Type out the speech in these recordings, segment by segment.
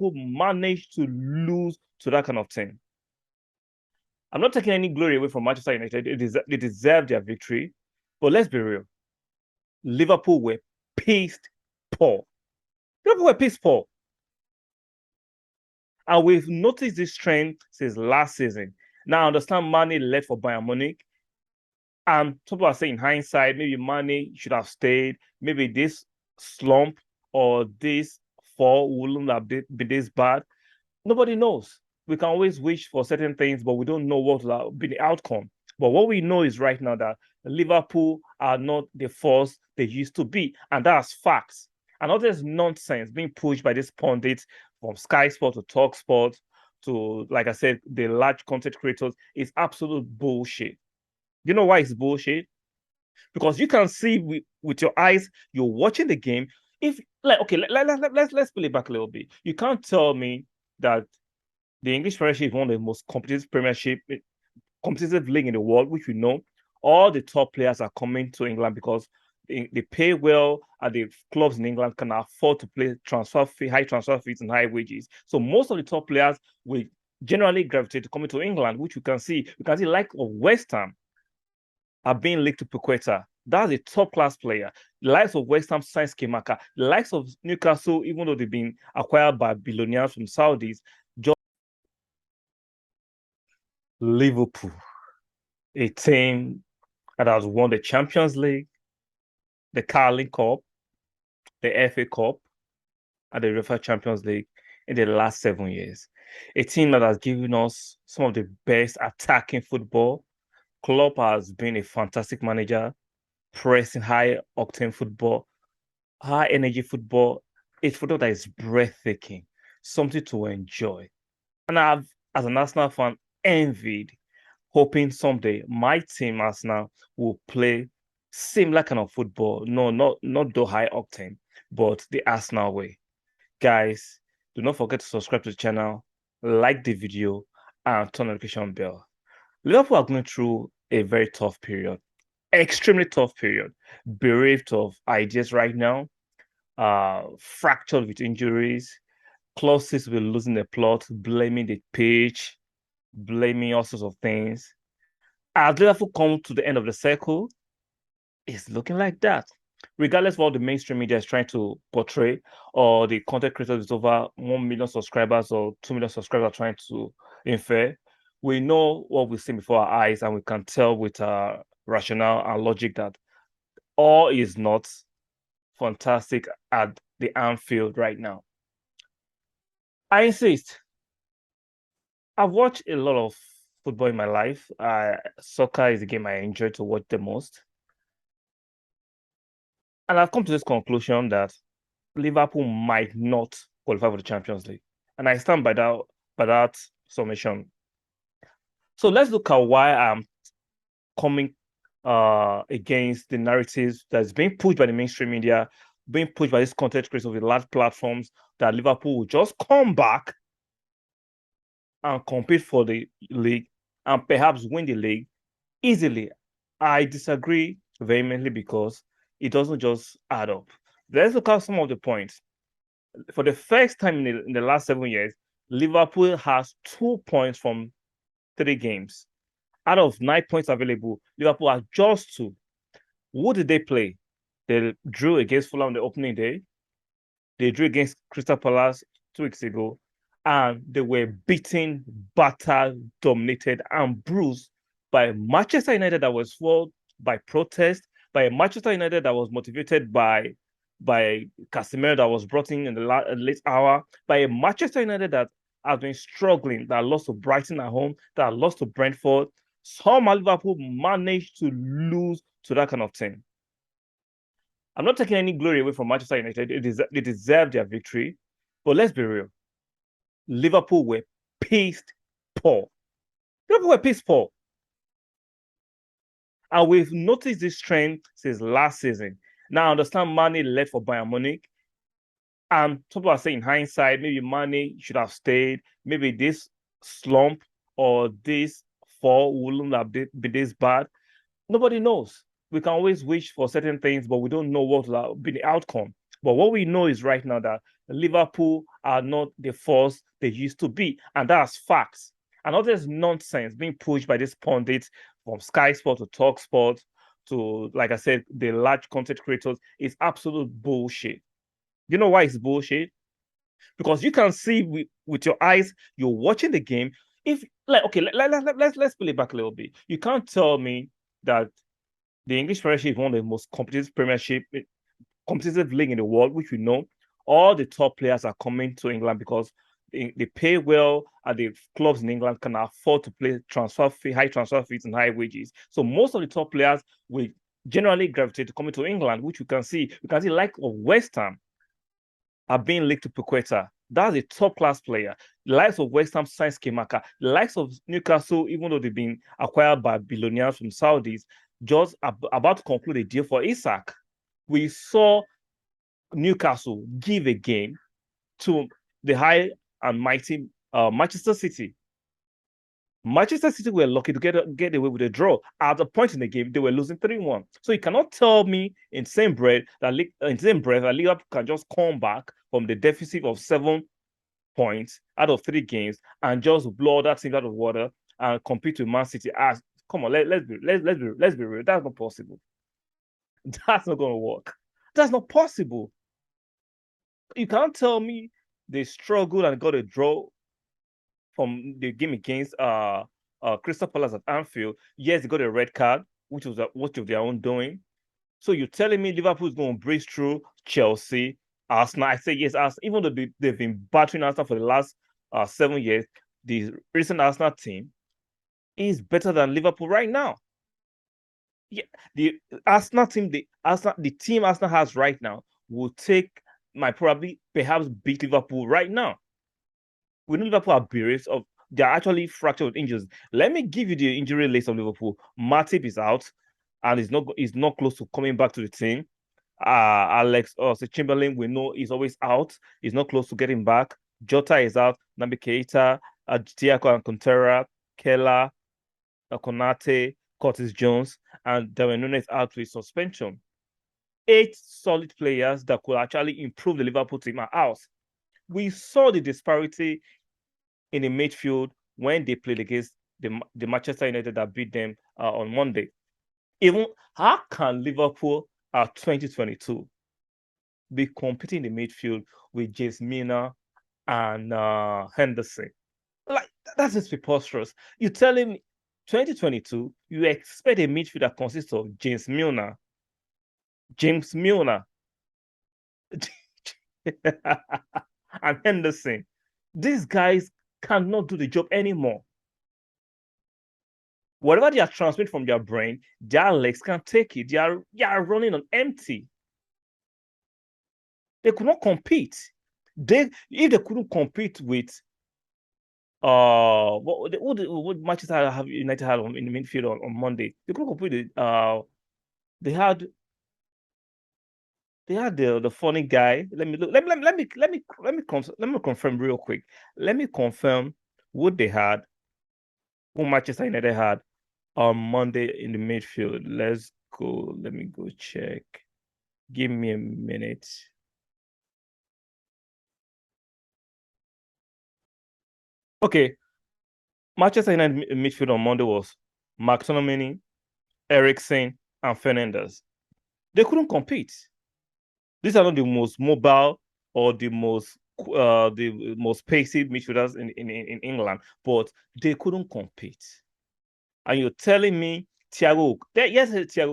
Liverpool managed to lose to that kind of team. I'm not taking any glory away from Manchester United. They deserve their victory. But let's be real. Liverpool were pissed poor. Liverpool were pissed poor. And we've noticed this trend since last season. Now, I understand Mane left for Bayern Munich. And people are saying in hindsight, maybe Mane should have stayed. Maybe this slump or this fall wouldn't have been this bad. Nobody knows. We can always wish for certain things, but we don't know what will be the outcome. But what we know is right now that Liverpool are not the force they used to be. And that's facts. And all this nonsense being pushed by these pundits from Sky Sport to Talk Sport to, like I said, the large content creators is absolute bullshit. You know why it's bullshit? Because you can see with your eyes, you're watching the game. If like okay, let's pull it back a little bit. You can't tell me that the English Premiership is one of the most competitive league in the world, which we know. All the top players are coming to England because they pay well, and the clubs in England can afford to play high transfer fees and high wages. So most of the top players will generally gravitate to coming to England, which you can see. You can see like of West Ham are being linked to Puqueta. That's a top-class player. The likes of West Ham signed Skemaka. The likes of Newcastle, even though they've been acquired by billionaires from Saudis, just Liverpool, a team that has won the Champions League, the Carling Cup, the FA Cup, and the UEFA Champions League in the last 7 years. A team that has given us some of the best attacking football. Klopp has been a fantastic manager, pressing high octane football, high energy football. It's football that is breathtaking, something to enjoy. And I've, as an Arsenal fan, envied, hoping someday my team Arsenal will play similar kind of football. No, not the high octane, but the Arsenal way. Guys, do not forget to subscribe to the channel, like the video, and turn on the notification bell. Liverpool are going through a very tough period, extremely tough period, bereaved of ideas right now, fractured with injuries, closest with losing the plot, blaming the pitch, blaming all sorts of things. As Liverpool come to the end of the circle, it's looking like that. Regardless of what the mainstream media is trying to portray, or the content creators with over 1 million subscribers or 2 million subscribers are trying to infer, we know what we've seen before our eyes, and we can tell with rationale and logic that all is not fantastic at the Anfield right now. I insist. I've watched a lot of football in my life. Soccer is the game I enjoy to watch the most. And I've come to this conclusion that Liverpool might not qualify for the Champions League. And I stand by that summation. So let's look at why I'm coming against the narratives that's being pushed by the mainstream media, being pushed by these content creators of the large platforms, that Liverpool will just come back and compete for the league and perhaps win the league easily. I disagree vehemently because it doesn't just add up. Let's look at some of the points. For the first time in the last 7 years, Liverpool has 2 points from 3 games. Out of 9 points available, Liverpool has just 2. Who did they play? They drew against Fulham on the opening day. They drew against Crystal Palace 2 weeks ago. And they were beaten, battered, dominated, and bruised by Manchester United that was fueled by protest, by a Manchester United that was motivated by Casemiro that was brought in the late hour, by a Manchester United that has been struggling, that lost to Brighton at home, that lost to Brentford. Somehow Liverpool managed to lose to that kind of team. I'm not taking any glory away from Manchester United. They deserve their victory. But let's be real. Liverpool were pissed poor. Liverpool were pissed poor. And we've noticed this trend since last season. Now, I understand Mane left for Bayern Munich. And people are saying in hindsight, maybe Mane should have stayed. Maybe this slump or this fall wouldn't have been this bad. Nobody knows. We can always wish for certain things, but we don't know what will be the outcome. But what we know is right now that Liverpool are not the force they used to be, and that's facts. And all this nonsense being pushed by these pundits from Sky Sport to Talk Sport to, like I said, the large content creators is absolute bullshit. You know why it's bullshit? Because you can see with your eyes, you're watching the game. If like okay, let's pull it back a little bit. You can't tell me that the English Premiership is one of the most competitive league in the world, which we know. All the top players are coming to England because they pay well, and the clubs in England can afford to play high transfer fees and high wages. So most of the top players will generally gravitate to coming to England, which you can see. You can see like of West Ham are being linked to Paqueta. That's a top class player. The likes of West Ham signed Skimaka. The likes of Newcastle, even though they've been acquired by billionaires from Saudis, just about to conclude a deal for Isak. We saw Newcastle give a game to the high and mighty Manchester City. Manchester City were lucky to get away with a draw. At the point in the game, they were losing 3-1. So you cannot tell me in the same breath that Liverpool can just come back from the deficit of 7 points out of 3 games and just blow that thing out of water and compete with Man City. Come on, let's be real. That's not possible. That's not going to work. That's not possible. You can't tell me they struggled and got a draw from the game against Crystal Palace at Anfield. Yes, they got a red card, which was of their own doing. So you're telling me Liverpool is going to breeze through Chelsea, Arsenal? I say yes, Arsenal, even though they've been battering Arsenal for the last 7 years, the recent Arsenal team is better than Liverpool right now. Yeah, the Arsenal team, the team Arsenal has right now will perhaps beat Liverpool right now. We know Liverpool are bereft of, they're actually fractured with injuries. Let me give you the injury list of Liverpool. Matip is out and is not close to coming back to the team. Alex Chamberlain, we know is always out. He's not close to getting back. Jota is out. Naby Keita, Thiago Alcantara, Keller, Konate, Curtis Jones, and Darwin Núñez out with suspension. 8 solid players that could actually improve the Liverpool team are out. We saw the disparity in the midfield when they played against the Manchester United that beat them on Monday. Even how can Liverpool at 2022 be competing in the midfield with James Milner and Henderson? Like, that's just preposterous. You're telling me 2022, you expect a midfield that consists of James Milner, and Henderson. These guys cannot do the job anymore. Whatever they are transmitting from their brain, their legs can't take it. They are running on empty. They could not compete. If they couldn't compete with what Manchester United had in the midfield on Monday, they couldn't compete with they had the funny guy. Let me confirm real quick. Let me confirm what they had, what Manchester United had on Monday in the midfield. Let's go. Let me go check. Give me a minute. Okay. Manchester United midfield on Monday was McTominay, Eriksen, and Fernandes. They couldn't compete. These are not the most mobile or the most pacey midfielders in England, but they couldn't compete. And you're telling me Thiago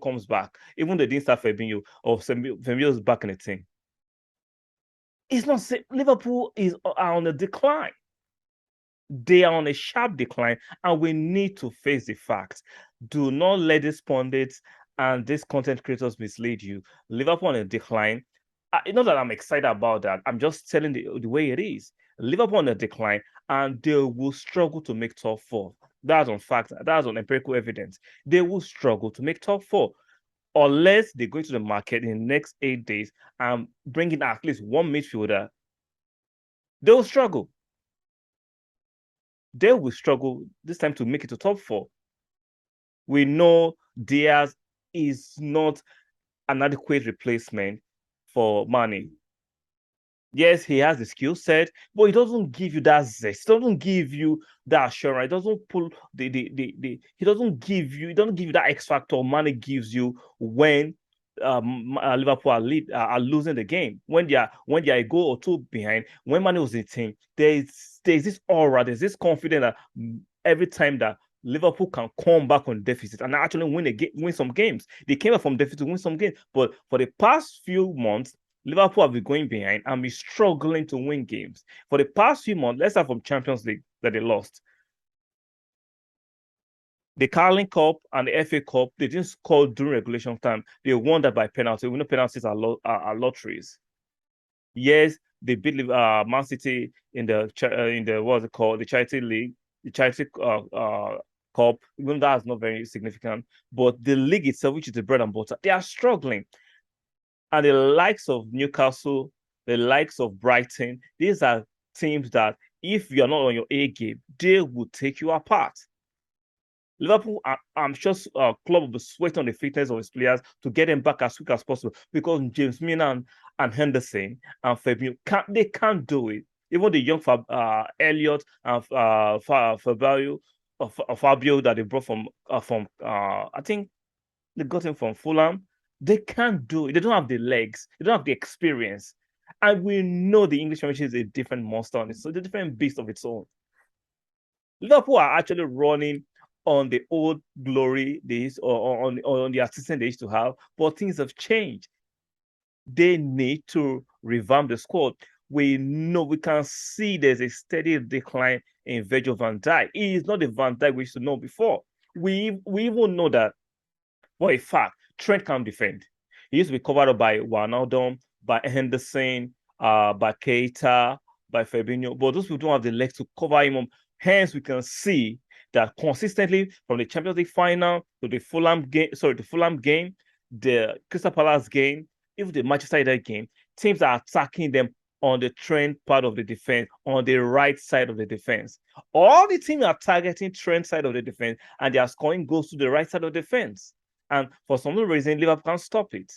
comes back, even though they didn't start Fabinho or Fabinho's back in the team. It's not Liverpool are on a decline. They are on a sharp decline, and we need to face the facts. Do not let these pundits and these content creators mislead you. Liverpool on a decline. Not that I'm excited about that. I'm just telling the way it is. Liverpool on a decline, and they will struggle to make top 4. That's on fact. That's on empirical evidence. They will struggle to make top 4 unless they go into the market in the next 8 days and bring in at least one midfielder. They will struggle. They will struggle this time to make it to top 4. We know Diaz is not an adequate replacement for Mane. Yes, he has the skill set, but it doesn't give you that zest. It doesn't give you that assurance. It doesn't pull he doesn't give you, it doesn't give you that X factor Mane gives you when Liverpool are losing the game. When they are a goal or two behind, when Mane was in the team, there's this aura, there's this confidence that every time that Liverpool can come back on deficit and actually win some games. They came up from deficit to win some games, but for the past few months, Liverpool have been going behind and be struggling to win games. For the past few months, let's start from Champions League that they lost. The Carling Cup and the FA Cup, they didn't score during regulation time. They won that by penalty. We know penalties are lotteries. Yes, they beat Man City in the what's it called, the Charity League, the Charity Cup. Even that's not very significant, but the league itself, which is the bread and butter, they are struggling. And the likes of Newcastle, the likes of Brighton, these are teams that if you're not on your A game, they will take you apart. Liverpool, I'm sure club will be sweating on the fitness of his players to get them back as quick as possible because James Milner and Henderson and Fabio can't do it. Even the young Elliott and Fabio that they brought from I think they got him from Fulham. They can't do it. They don't have the legs. They don't have the experience. And we know the English Premiership is a different monster on it. So it's a different beast of its own. Liverpool are actually running on the old glory days or on the assistant they used to have, but things have changed. They need to revamp the squad. We know, we can see there's a steady decline in Virgil van Dijk. He is not the Van Dijk we used to know before. We even know that for a fact, Trent can't defend. He used to be covered up by Wijnaldum, by Henderson, by Keita, by Fabinho, but those people don't have the legs to cover him up. Hence, we can see that consistently from the Champions League final to the Fulham game, the Crystal Palace game, even the Manchester United game, teams are attacking them on the Trent part of the defense, on the right side of the defense. All the teams are targeting Trent side of the defense, and they are scoring goals to the right side of the defense. And for some reason, Liverpool can't stop it.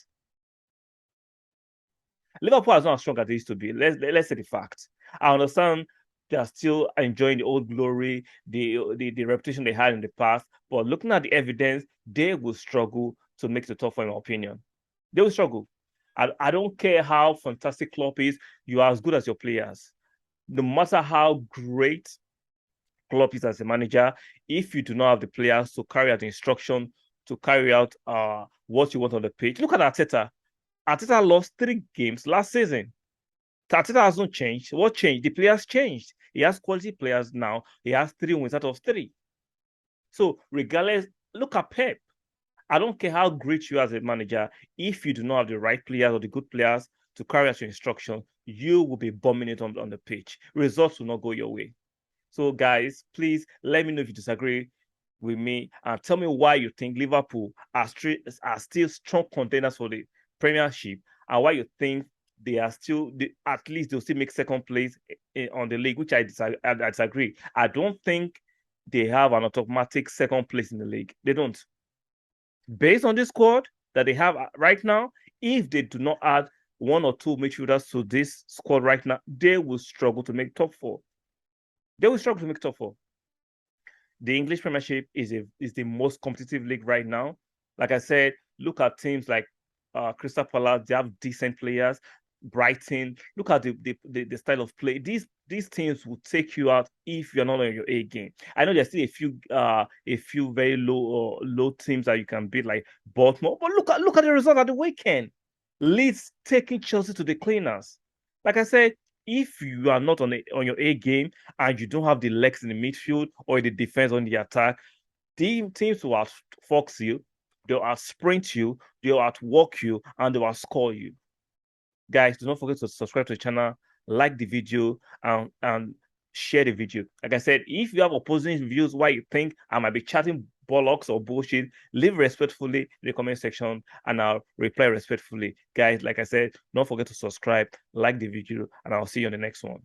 Liverpool is not as strong as they used to be. Let's say the fact. I understand they are still enjoying the old glory, the reputation they had in the past. But looking at the evidence, they will struggle to make the top four, in my opinion. They will struggle. I don't care how fantastic Klopp is, you are as good as your players. No matter how great Klopp is as a manager, if you do not have the players to carry out the instruction, to carry out what you want on the pitch. Look at Arteta. Arteta lost 3 games last season. Arteta hasn't changed. What changed? The players changed. He has quality players now. He has 3 wins out of 3. So regardless, look at Pep. I don't care how great you are as a manager. If you do not have the right players or the good players to carry out your instruction, you will be bombing it on the pitch. Results will not go your way. So guys, please let me know if you disagree with me and tell me why you think Liverpool are still strong contenders for the Premiership and why you think they are still, at least they'll still make second place on the league, which I disagree. I don't think they have an automatic second place in the league. They don't. Based on this squad that they have right now, if they do not add 1 or 2 midfielders to this squad right now, they will struggle to make top 4. They will struggle to make top 4. The English Premiership is the most competitive league right now. Like I said, look at teams like Crystal Palace. They have decent players. Brighton. Look at the style of play. These teams will take you out if you're not on your A game. I know there's still a few very low teams that you can beat, like Baltimore. But look at the result at the weekend. Leeds taking Chelsea to the cleaners. Like I said, if you are not on your A game and you don't have the legs in the midfield or in the defense or in the attack, the teams will outfox you, they'll outsprint you, they'll outwork you, and they'll outscore you. Guys, do not forget to subscribe to the channel, like the video, and share the video. Like I said, if you have opposing views why you think I might be chatting bollocks or bullshit, leave respectfully in the comment section and I'll reply respectfully. Guys, like I said, don't forget to subscribe, like the video, and I'll see you on the next one.